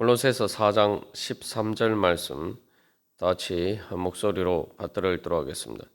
골로새서 4장 13절 말씀 다 같이 한 목소리로 받들어 읽도록 하겠습니다.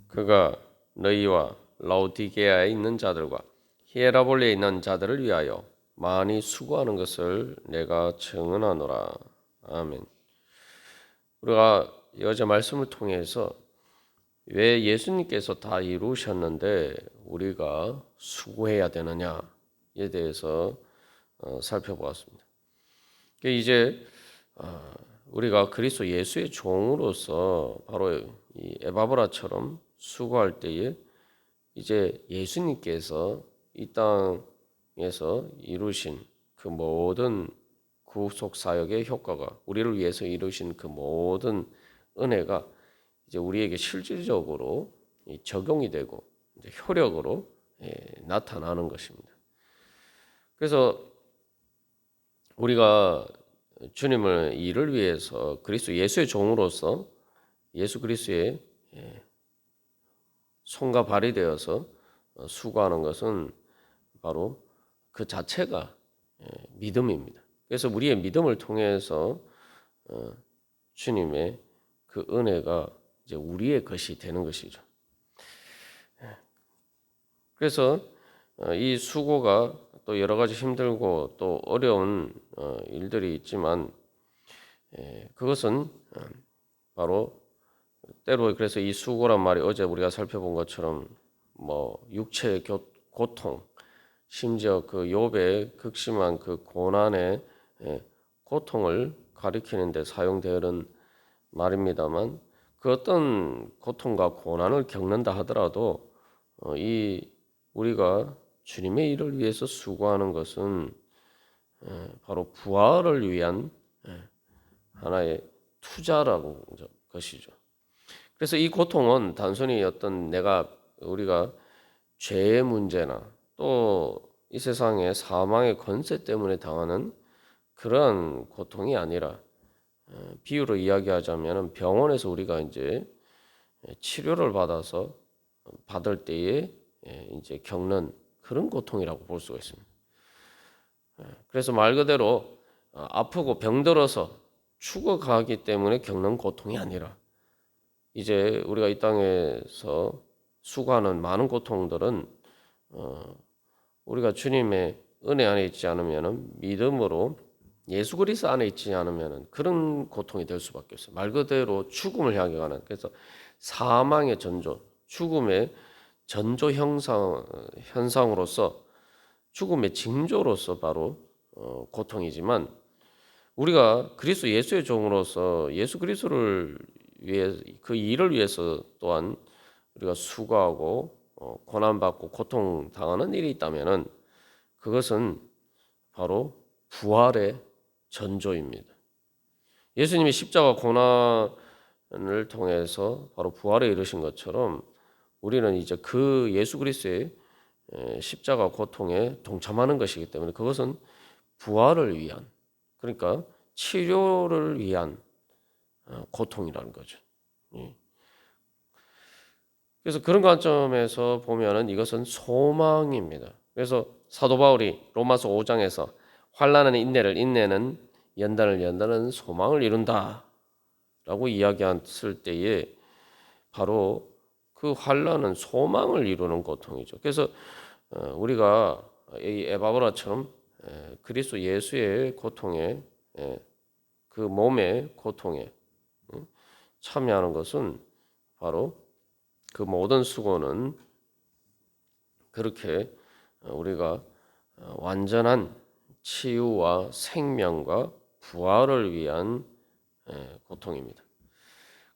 그가 너희와 라오디게아에 있는 자들과 히에라볼리에 있는 자들을 위하여 많이 수고하는 것을 내가 증언하노라. 아멘. 우리가 어제 말씀을 통해서 왜 예수님께서 다 이루셨는데 우리가 수고해야 되느냐에 대해서 살펴보았습니다. 이제 우리가 그리스도 예수의 종으로서 바로 이 에바브라처럼 수고할 때에 이제 예수님께서 이 땅에서 이루신 그 모든 구속 사역의 효과가 우리를 위해서 이루신 그 모든 은혜가 이제 우리에게 실질적으로 적용이 되고 이제 효력으로 나타나는 것입니다. 그래서 우리가 주님을 일을 위해서 그리스도 예수의 종으로서 예수 그리스도의 손과 발이 되어서 수고하는 것은 바로 그 자체가 믿음입니다. 그래서 우리의 믿음을 통해서 주님의 그 은혜가 이제 우리의 것이 되는 것이죠. 그래서 이 수고가 또 여러 가지 힘들고 또 어려운 일들이 있지만 그것은 바로 때로 그래서 이 수고란 말이 어제 우리가 살펴본 것처럼 뭐 육체의 고통, 심지어 그 욥의 극심한 그 고난의 고통을 가리키는 데 사용되는 말입니다만 그 어떤 고통과 고난을 겪는다 하더라도 이 우리가 주님의 일을 위해서 수고하는 것은 바로 부활을 위한 하나의 투자라고 것이죠. 그래서 이 고통은 단순히 어떤 우리가 죄의 문제나 또 이 세상의 사망의 권세 때문에 당하는 그러한 고통이 아니라 비유로 이야기하자면 병원에서 우리가 이제 치료를 받을 때에 이제 겪는 그런 고통이라고 볼 수가 있습니다. 그래서 말 그대로 아프고 병들어서 죽어가기 때문에 겪는 고통이 아니라 이제 우리가 이 땅에서 수고하는 많은 고통들은 우리가 주님의 은혜 안에 있지 않으면 믿음으로 예수 그리스도 안에 있지 않으면 그런 고통이 될 수밖에 없어요. 말 그대로 죽음을 향해 가는 그래서 사망의 전조, 죽음의 전조 현상으로서 죽음의 징조로서 바로 고통이지만 우리가 그리스도 예수의 종으로서 예수 그리스도를 위해 그 일을 위해서 또한 우리가 수고하고 고난받고 고통 당하는 일이 있다면은 그것은 바로 부활의 전조입니다. 예수님이 십자가 고난을 통해서 바로 부활에 이르신 것처럼 우리는 이제 그 예수 그리스도의 십자가 고통에 동참하는 것이기 때문에 그것은 부활을 위한 그러니까 치료를 위한 고통이라는 거죠. 그래서 그런 관점에서 보면은 이것은 소망입니다. 그래서 사도 바울이 로마서 5장에서 환난은 인내를 인내는 연단을 소망을 이룬다라고 이야기했을 때에 바로 그 환난은 소망을 이루는 고통이죠. 그래서 우리가 이 에바브라처럼 그리스도 예수의 고통에 그 몸의 고통에 참여하는 것은 바로 그 모든 수고는 그렇게 우리가 완전한 치유와 생명과 부활을 위한 고통입니다.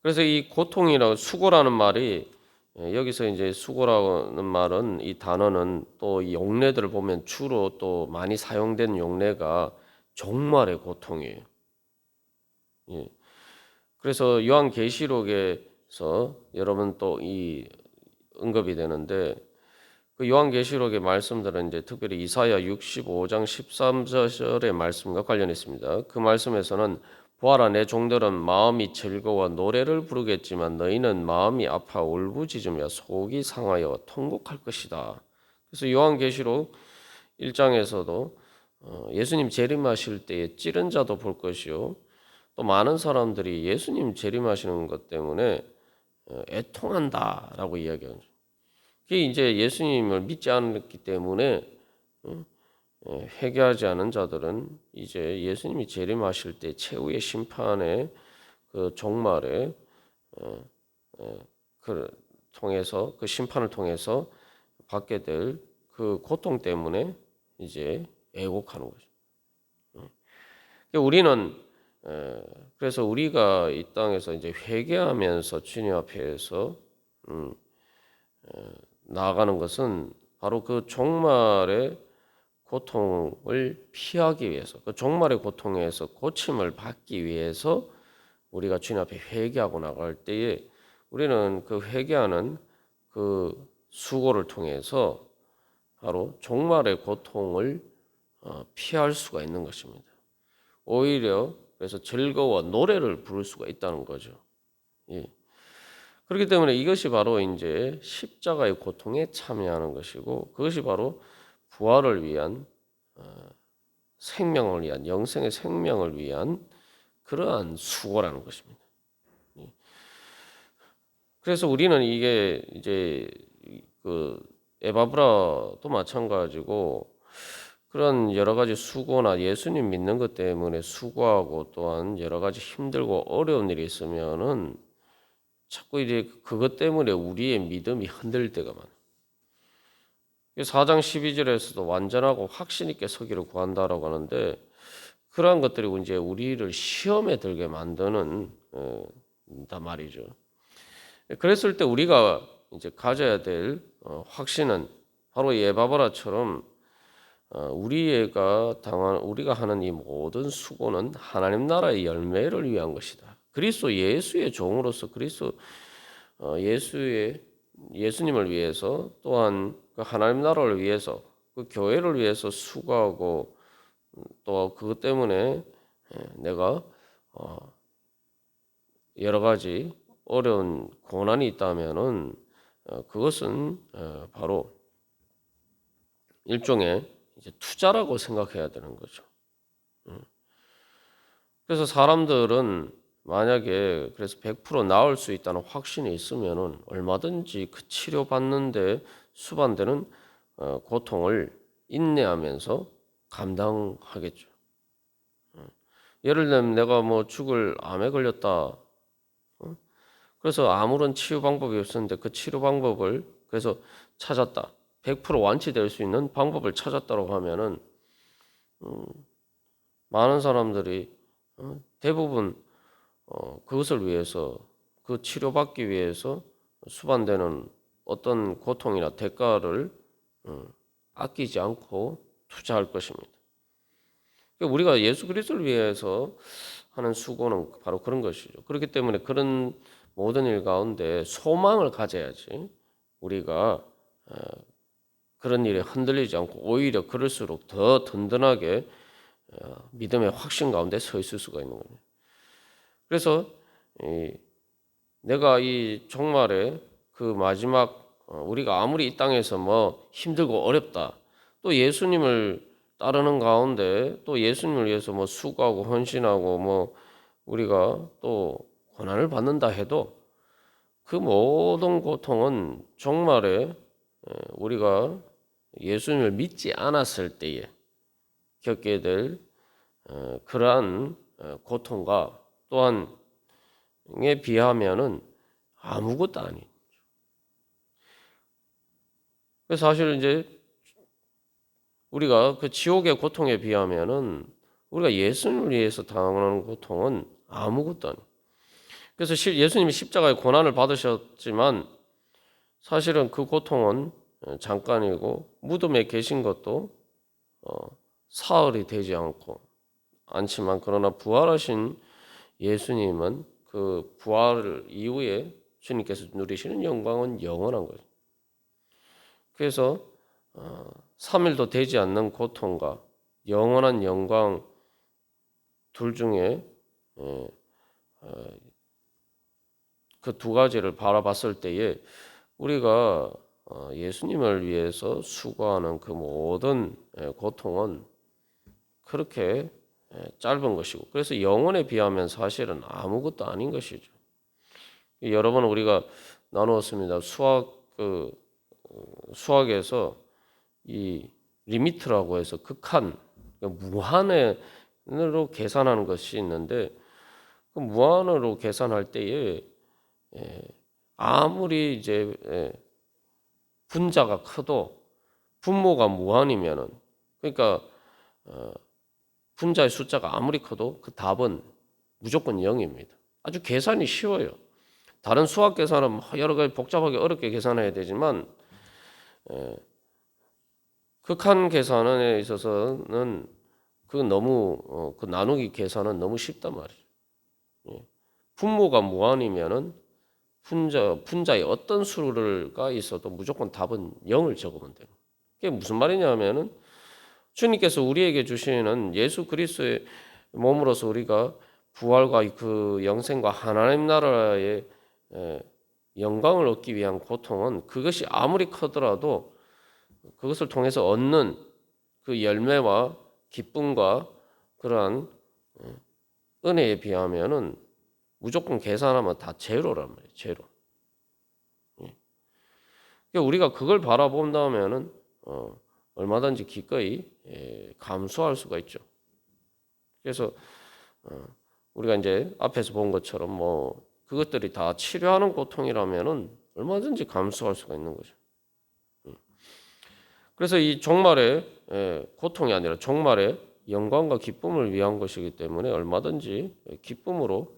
그래서 이 고통이라고 수고라는 말이 여기서 이제 수고라는 말은 이 단어는 또 이 용례들을 보면 주로 또 많이 사용된 용례가 종말의 고통이에요. 예. 그래서 요한계시록에서 여러분 또 이 언급이 되는데 그 요한계시록의 말씀들은 이제 특별히 이사야 65장 13절의 말씀과 관련했습니다. 그 말씀에서는 보아라 내 종들은 마음이 즐거워 노래를 부르겠지만 너희는 마음이 아파 울부짖으며 속이 상하여 통곡할 것이다. 그래서 요한계시록 1장에서도 예수님 재림하실 때에 찌른 자도 볼 것이요. 또 많은 사람들이 예수님 재림하시는 것 때문에 애통한다라고 이야기하죠. 그게 이제 예수님을 믿지 않았기 때문에 회개하지 않은 자들은 이제 예수님이 재림하실 때 최후의 심판의 그 종말에 그 통해서 그 심판을 통해서 받게 될 그 고통 때문에 이제 애곡하는 거죠. 우리는 그래서 우리가 이 땅에서 이제 회개하면서 주님 앞에서 나아가는 것은 바로 그 종말의 고통을 피하기 위해서, 그 종말의 고통에서 고침을 받기 위해서 우리가 주님 앞에 회개하고 나갈 때에 우리는 그 회개하는 그 수고를 통해서 바로 종말의 고통을 피할 수가 있는 것입니다. 오히려 그래서 즐거워 노래를 부를 수가 있다는 거죠. 예. 그렇기 때문에 이것이 바로 이제 십자가의 고통에 참여하는 것이고, 그것이 바로 부활을 위한 생명을 위한 영생의 생명을 위한 그러한 수고라는 것입니다. 그래서 우리는 이게 이제 그 에바브라도 마찬가지고 그런 여러 가지 수고나 예수님 믿는 것 때문에 수고하고 또한 여러 가지 힘들고 어려운 일이 있으면은 자꾸 이제 그것 때문에 우리의 믿음이 흔들릴 때가 많아요. 4장 12절에서도 완전하고 확신 있게 서기를 구한다라고 하는데 그러한 것들이 이제 우리를 시험에 들게 만드는 다 말이죠. 그랬을 때 우리가 이제 가져야 될 확신은 바로 에바브라처럼 우리가 하는 이 모든 수고는 하나님 나라의 열매를 위한 것이다. 그리스도 예수의 종으로서 예수님을 위해서 또한 그 하나님 나라를 위해서 그 교회를 위해서 수고하고 또 그것 때문에 내가 여러 가지 어려운 고난이 있다면은 그것은 바로 일종의 이제 투자라고 생각해야 되는 거죠. 그래서 사람들은 만약에 그래서 100% 나을 수 있다는 확신이 있으면은 얼마든지 그 치료받는데 수반되는 고통을 인내하면서 감당하겠죠. 예를 들면 내가 뭐 죽을 암에 걸렸다. 그래서 아무런 치유 방법이 없었는데 그 치료 방법을 그래서 찾았다. 100% 완치될 수 있는 방법을 찾았다고 하면은 많은 사람들이 대부분 그것을 위해서 그 치료받기 위해서 수반되는 어떤 고통이나 대가를 아끼지 않고 투자할 것입니다. 우리가 예수 그리스도를 위해서 하는 수고는 바로 그런 것이죠. 그렇기 때문에 그런 모든 일 가운데 소망을 가져야지 우리가 그런 일에 흔들리지 않고 오히려 그럴수록 더 든든하게 믿음의 확신 가운데 서 있을 수가 있는 겁니다. 그래서 내가 이 종말에 그 마지막 우리가 아무리 이 땅에서 뭐 힘들고 어렵다 또 예수님을 따르는 가운데 또 예수님을 위해서 뭐 수고하고 헌신하고 뭐 우리가 또 고난을 받는다 해도 그 모든 고통은 종말에 우리가 예수님을 믿지 않았을 때에 겪게 될 그러한 고통과 또한에 비하면은 아무것도 아닌. 그래서 사실 이제 우리가 그 지옥의 고통에 비하면은 우리가 예수님을 위해서 당하는 고통은 아무것도 아니. 그래서 예수님이 십자가의 고난을 받으셨지만 사실은 그 고통은 잠깐이고 무덤에 계신 것도 사흘이 되지 않지만 그러나 부활하신 예수님은 그 부활 이후에 주님께서 누리시는 영광은 영원한 거죠. 그래서 3일도 되지 않는 고통과 영원한 영광 둘 중에 그 두 가지를 바라봤을 때에 우리가 예수님을 위해서 수고하는 그 모든 고통은 그렇게 짧은 것이고, 그래서 영혼에 비하면 사실은 아무것도 아닌 것이죠. 여러 번 우리가 나누었습니다. 수학에서 이 리미트라고 해서 극한, 그러니까 무한으로 계산하는 것이 있는데, 그 무한으로 계산할 때에 아무리 이제 분자가 커도 분모가 무한이면은, 그러니까 분자의 숫자가 아무리 커도 그 답은 무조건 0입니다. 아주 계산이 쉬워요. 다른 수학 계산은 여러 가지 복잡하게 어렵게 계산해야 되지만 극한 계산에 있어서는 그 너무 그 나누기 계산은 너무 쉽단 말이죠. 분모가 무한이면은 분자의 어떤 수가 있어도 무조건 답은 0을 적으면 돼요. 그게 무슨 말이냐면은 주님께서 우리에게 주시는 예수 그리스도의 몸으로서 우리가 부활과 그 영생과 하나님 나라의 영광을 얻기 위한 고통은 그것이 아무리 크더라도 그것을 통해서 얻는 그 열매와 기쁨과 그러한 은혜에 비하면은 무조건 계산하면 다 제로란 말이에요. 제로. 그러니까 우리가 그걸 바라본다면은 얼마든지 기꺼이 감수할 수가 있죠. 그래서 우리가 이제 앞에서 본 것처럼 뭐 그것들이 다 치료하는 고통이라면은 얼마든지 감수할 수가 있는 거죠. 그래서 이 종말의 고통이 아니라 종말의 영광과 기쁨을 위한 것이기 때문에 얼마든지 기쁨으로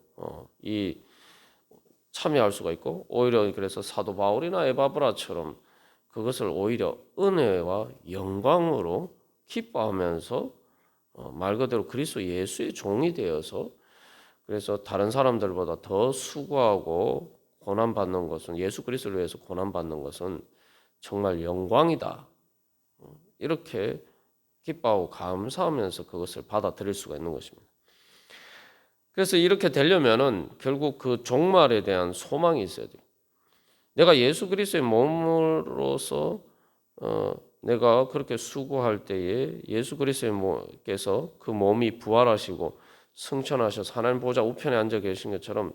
이 참여할 수가 있고, 오히려 그래서 사도 바울이나 에바브라처럼 그것을 오히려 은혜와 영광으로 기뻐하면서 말 그대로 그리스도 예수의 종이 되어서, 그래서 다른 사람들보다 더 수고하고 고난 받는 것은, 예수 그리스도를 위해서 고난 받는 것은 정말 영광이다, 이렇게 기뻐하고 감사하면서 그것을 받아들일 수가 있는 것입니다. 그래서 이렇게 되려면은 결국 그 종말에 대한 소망이 있어야 돼요. 내가 예수 그리스도의 몸으로서 내가 그렇게 수고할 때에 예수 그리스도께서 그 몸이 부활하시고 승천하셔서 하나님 보좌 우편에 앉아 계신 것처럼,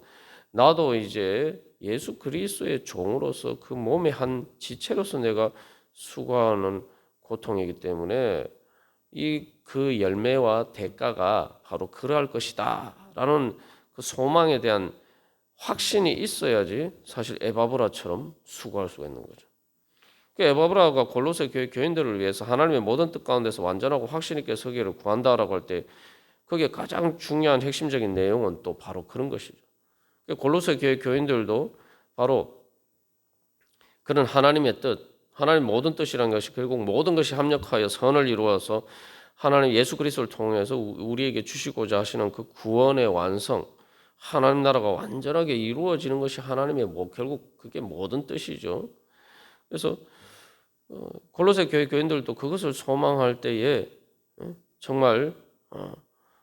나도 이제 예수 그리스도의 종으로서 그 몸의 한 지체로서 내가 수고하는 고통이기 때문에 그 열매와 대가가 바로 그러할 것이다라는 그 소망에 대한 확신이 있어야지 사실 에바브라처럼 수고할 수가 있는 거죠. 에바브라가 골로새 교회 교인들을 위해서 하나님의 모든 뜻 가운데서 완전하고 확신 있게 서기를 구한다라고 할 때 그게 가장 중요한 핵심적인 내용은 또 바로 그런 것이죠. 골로새 교회 교인들도 바로 그런 하나님의 뜻, 하나님 모든 뜻이라는 것이 결국 모든 것이 합력하여 선을 이루어서 하나님 예수 그리스도를 통해서 우리에게 주시고자 하시는 그 구원의 완성, 하나님 나라가 완전하게 이루어지는 것이 하나님의 결국 그게 모든 뜻이죠. 그래서 골로새 교회 교인들도 그것을 소망할 때에 정말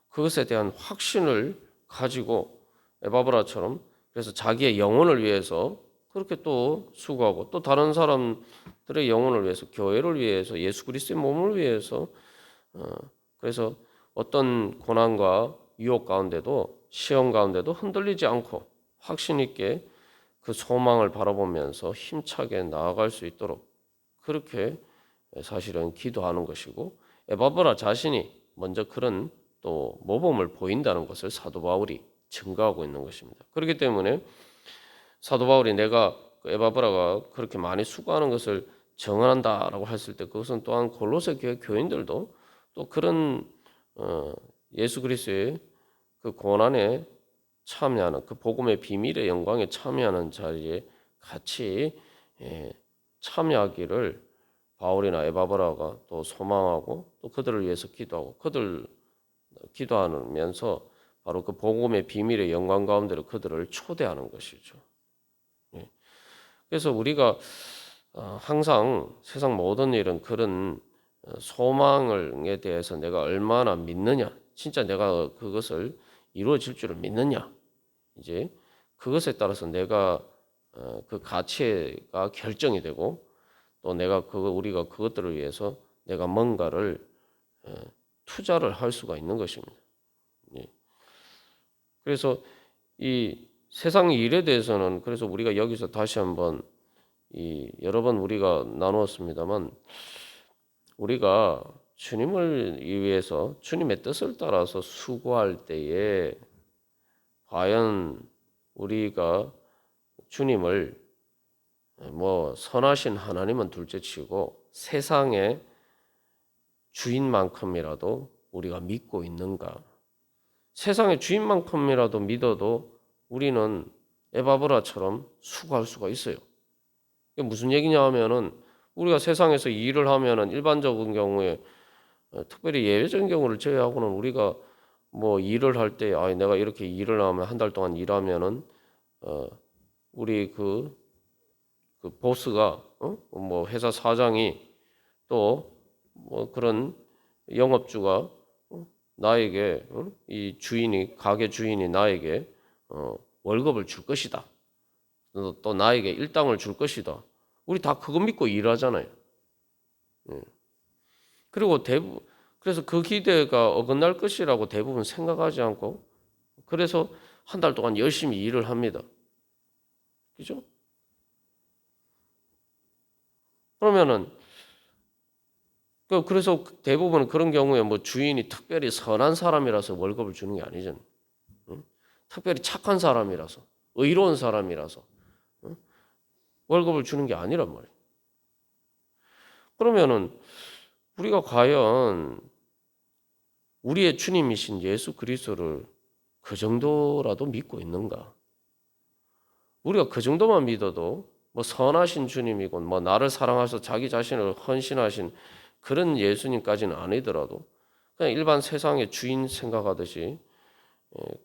그것에 대한 확신을 가지고 에바브라처럼 그래서 자기의 영혼을 위해서 그렇게 또 수고하고, 또 다른 사람들의 영혼을 위해서, 교회를 위해서, 예수 그리스도의 몸을 위해서, 그래서 어떤 고난과 유혹 가운데도, 시험 가운데도 흔들리지 않고 확신 있게 그 소망을 바라보면서 힘차게 나아갈 수 있도록 그렇게 사실은 기도하는 것이고, 에바브라 자신이 먼저 그런 또 모범을 보인다는 것을 사도 바울이 증거하고 있는 것입니다. 그렇기 때문에 사도 바울이 내가 에바브라가 그렇게 많이 수고하는 것을 정언한다라고 했을 때, 그것은 또한 골로새 교회 교인들도 또 그런 예수 그리스도의 그 고난에 참여하는, 그 복음의 비밀의 영광에 참여하는 자리에 같이 참여하기를 바울이나 에바브라가 또 소망하고, 또 그들을 위해서 기도하고, 그들 기도하면서 바로 그 복음의 비밀의 영광 가운데로 그들을 초대하는 것이죠. 그래서 우리가 항상 세상 모든 일은 그런 소망에 대해서 내가 얼마나 믿느냐, 진짜 내가 그것을 이루어질 줄을 믿느냐, 이제 그것에 따라서 내가 그 가치가 결정이 되고, 또 내가 우리가 그것들을 위해서 내가 뭔가를 투자를 할 수가 있는 것입니다. 예. 그래서 이 세상 일에 대해서는 그래서 우리가 여기서 다시 한번 여러 번 우리가 나누었습니다만 우리가 주님을 위해서 주님의 뜻을 따라서 수고할 때에 과연 우리가 주님을 뭐 선하신 하나님은 둘째치고 세상의 주인만큼이라도 우리가 믿고 있는가? 세상의 주인만큼이라도 믿어도 우리는 에바브라처럼 수고할 수가 있어요. 이게 무슨 얘기냐 하면은 우리가 세상에서 일을 하면은 일반적인 경우에 특별히 예외적인 경우를 제외하고는 우리가 뭐 일을 할 때 내가 이렇게 일을 하면 한 달 동안 일하면은 우리 그 보스가 뭐 회사 사장이 또 뭐 그런 영업주가 나에게 이 주인이 가게 주인이 나에게 월급을 줄 것이다. 또 나에게 일당을 줄 것이다. 우리 다 그거 믿고 일하잖아요. 그리고 그래서 그 기대가 어긋날 것이라고 대부분 생각하지 않고 그래서 한 달 동안 열심히 일을 합니다. 그죠? 그러면은 그래서 대부분 그런 경우에 뭐 주인이 특별히 선한 사람이라서 월급을 주는 게 아니잖아요. 응? 특별히 착한 사람이라서 의로운 사람이라서 월급을 주는 게 아니란 말이에요. 그러면은 우리가 과연 우리의 주님이신 예수 그리스도를 그 정도라도 믿고 있는가? 우리가 그 정도만 믿어도 뭐 선하신 주님이고 뭐 나를 사랑하셔서 자기 자신을 헌신하신 그런 예수님까지는 아니더라도 그냥 일반 세상의 주인 생각하듯이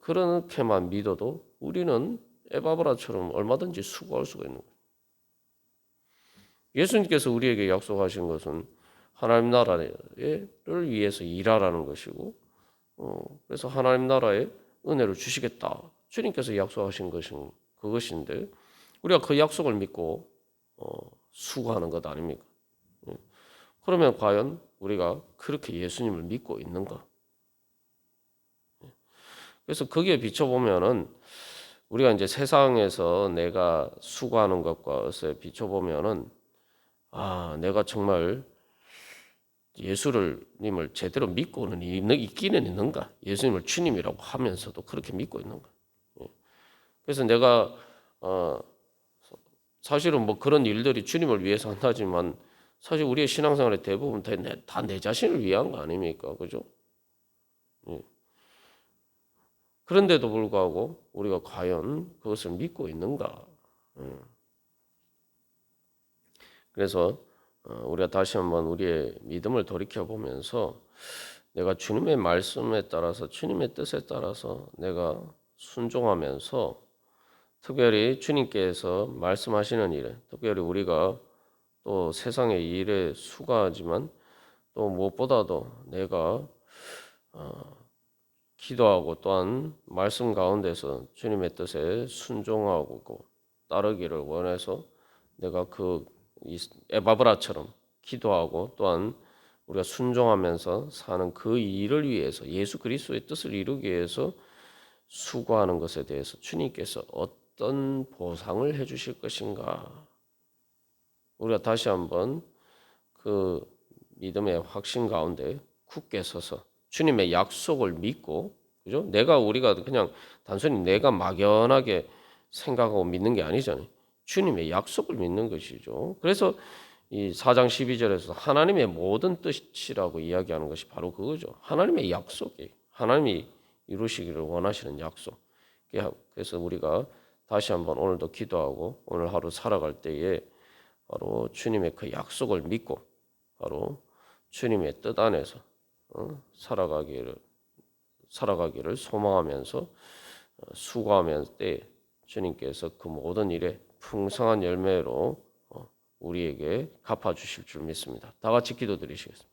그렇게만 믿어도 우리는 에바브라처럼 얼마든지 수고할 수가 있는 거예요. 예수님께서 우리에게 약속하신 것은 하나님 나라를 위해서 일하라는 것이고 그래서 하나님 나라의 은혜를 주시겠다. 주님께서 약속하신 것은 그것인데 우리가 그 약속을 믿고 수고하는 것 아닙니까? 그러면 과연 우리가 그렇게 예수님을 믿고 있는가? 그래서 거기에 비춰보면은 우리가 이제 세상에서 내가 수고하는 것과 비춰보면은 내가 정말 예수님을 제대로 믿고는 있기는 있는가? 예수님을 주님이라고 하면서도 그렇게 믿고 있는가? 그래서 내가 사실은 뭐 그런 일들이 주님을 위해서 한다지만 사실 우리의 신앙생활의 대부분 다 내 자신을 위한 거 아닙니까? 그죠? 그런데도 불구하고 우리가 과연 그것을 믿고 있는가? 그래서 우리가 다시 한번 우리의 믿음을 돌이켜 보면서 내가 주님의 말씀에 따라서 주님의 뜻에 따라서 내가 순종하면서 특별히 주님께서 말씀하시는 일에 특별히 우리가 또 세상의 일에 수고하지만 또 무엇보다도 내가 기도하고 또한 말씀 가운데서 주님의 뜻에 순종하고 따르기를 원해서 내가 에바브라처럼 기도하고 또한 우리가 순종하면서 사는 그 일을 위해서 예수 그리스도의 뜻을 이루기 위해서 수고하는 것에 대해서 주님께서 어떤 보상을 해주실 것인가? 우리가 다시 한번 그 믿음의 확신 가운데 굳게 서서 주님의 약속을 믿고, 그죠? 우리가 그냥 단순히 내가 막연하게 생각하고 믿는 게 아니잖아요. 주님의 약속을 믿는 것이죠. 그래서 이 4장 12절에서 하나님의 모든 뜻이라고 이야기하는 것이 바로 그거죠. 하나님의 약속이에요. 하나님이 이루시기를 원하시는 약속. 그래서 우리가 다시 한번 오늘도 기도하고 오늘 하루 살아갈 때에 바로 주님의 그 약속을 믿고 바로 주님의 뜻 안에서 살아가기를 소망하면서 수고하면서 때 주님께서 그 모든 일에 풍성한 열매로 우리에게 갚아주실 줄 믿습니다. 다 같이 기도드리시겠습니다.